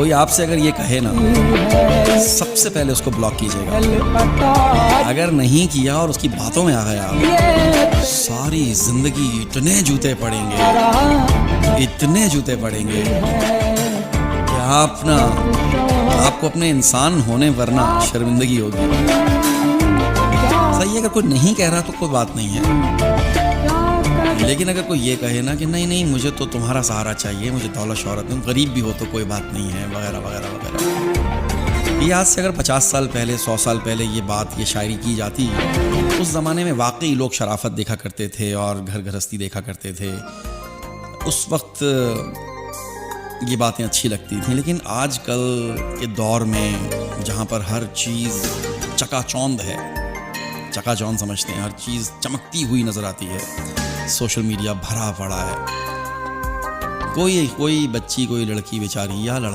कोई आपसे अगर ये कहे ना, सबसे पहले उसको ब्लॉक कीजिएगा। अगर नहीं किया और उसकी बातों में आ गया आप, सारी जिंदगी इतने जूते पड़ेंगे, इतने जूते पड़ेंगे कि आपको अपने इंसान होने वरना शर्मिंदगी होगी। सही है, अगर कोई नहीं कह रहा तो कोई बात नहीं है, लेकिन अगर कोई ये कहे ना कि नहीं नहीं मुझे तो तुम्हारा सहारा चाहिए, मुझे दौलत शोहरत नहीं, गरीब भी हो तो कोई बात नहीं है, वगैरह वगैरह वगैरह। ये आज से अगर 50 साल पहले, 100 साल पहले ये बात, ये शायरी की जाती, उस ज़माने में वाकई लोग शराफत देखा करते थे और घर गृहस्थी देखा करते थे। उस वक्त ये बातें अच्छी लगती थी। लेकिन आजकल के दौर में जहाँ पर हर चीज़ चकाचौंध है, चकाचौंध समझते हैं, हर चीज़ चमकती हुई नज़र आती है, सोशल मीडिया भरा पड़ा है, कोई बच्ची, कोई लड़की बेचारी या लड़का